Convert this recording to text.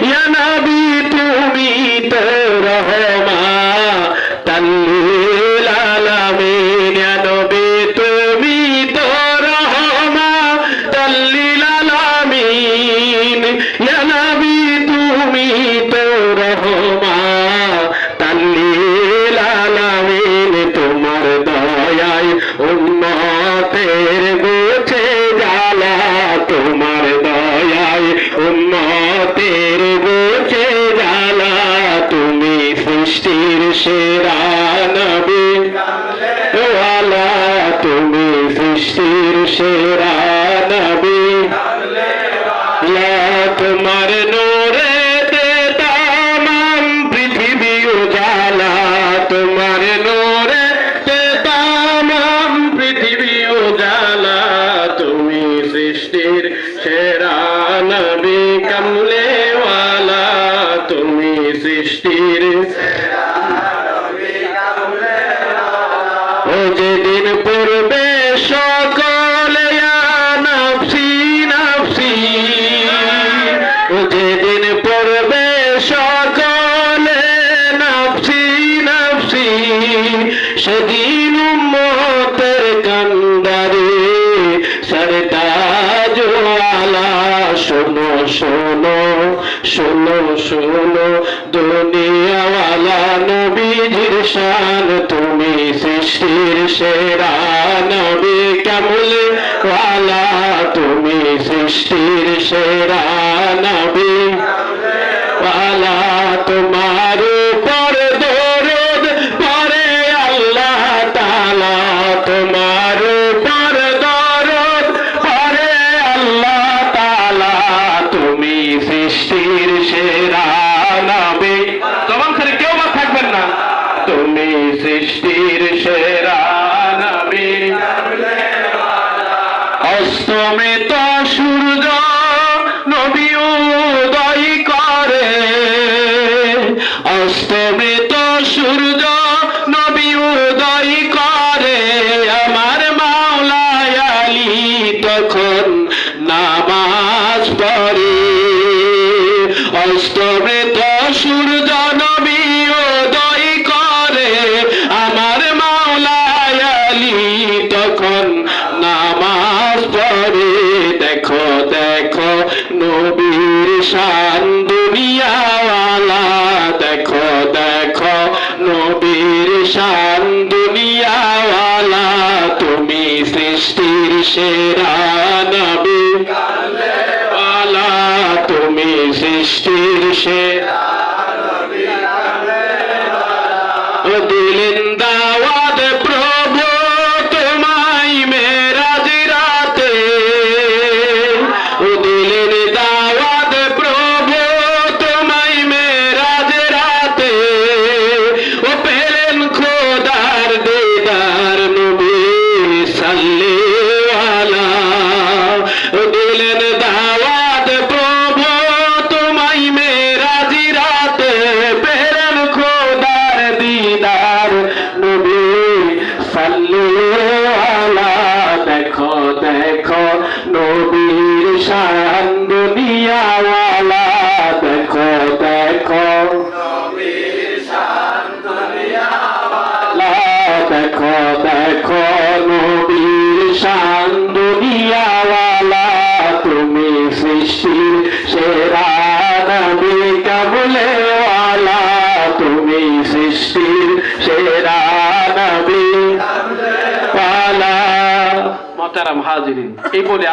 ইয়া নবী তুমি তো রহমাতাল লিল আলামিন, ইয়া নবী তুমি তো রহমাতাল লিল আলামিন, ইয়া নবী তুমি তো রহমাতাল লিল আলামিন। তোমার দয়ায় উম্মতের বুঝে জ্বালা, তোমার দয়ায় উম্মতের বুঝে জ্বালা। তুমি সৃষ্টির সেরা নবী ওয়ালা, তুমি সৃষ্টির সেরা নবী। তোমার নূরে তামাম পৃথিবী উজালা, তোমার নূরে তামাম পৃথিবী উজালা। তুমি সৃষ্টির সেরা নবী কামলে ওয়ালা, তুমি সৃষ্টির ও যেদিন পূর্বে সকলে নাফসি নাফসি, ও যেদিন পূর্বে সকলে নাফসি নাফসি, সেদিন উম্মতের কান্দারে সরতাজ ওয়ালা। শোনো শোনো শোনো শোনো দুনিয়াওয়ালা, নবীজির শান তুমি সৃষ্টির সেরা নবী কামলে ওয়ালা, তুমি সৃষ্টির সেরা নবী ওয়ালা। তোমার উপর দরুদ পড়ে আল্লাহ তাআলা, তোমার উপর দরুদ পড়ে আল্লাহ তাআলা। তুমি সৃষ্টির সেরা নবী, তখন খালি কেউ বা থাকবেন না। তুমি সৃষ্টির সেরা নবী। অস্তমিত সূর্য নবী উদয় করে, অস্তমিত সূর্য নবী উদয় করে। আমার মাওলা আলী তখন নামাজ পড়ে, অস্তমিত সূর্য নবী উদয় করে। আমার মাওলা আলী তখন নামাজ পড়ে। দেখো দেখো নবীর শান দুনিয়াওয়ালা, দেখো দেখো নবীর শান দুনিয়াওয়ালা। তুমি সৃষ্টির সেরা নবী ওয়ালা, তুমি সৃষ্টির সেরা নবী। ও দিলেন দাওয়াত প্রভু তোমায় মেরাজ রাতে, ও দিলেন দাওয়াত প্রভু তোমায় মেরাজ রাতে। ও পেলেন খোদার দিদার নবী সাল্লাল্লাহু আলাইহি। ও দিলেন দাওয়াত প্রভু তোমায় মেরাজ রাতে, পেলেন খোদার দিদার নবী সাল্লাল্লাহু আলাইহি। দেখো দেখো নবীর শান দুনিয়াওয়ালা, দেখো দেখো নবীর শান দুনিয়াওয়ালা, দেখো দেখো নবীর শান দুনিয়াওয়ালা। তুমি সৃষ্টির সেরা নবী কামলে ওয়ালা, তুমি সৃষ্টির সেরা নবী ওয়ালা। মোহতারাম হাজিরিন, এই বলে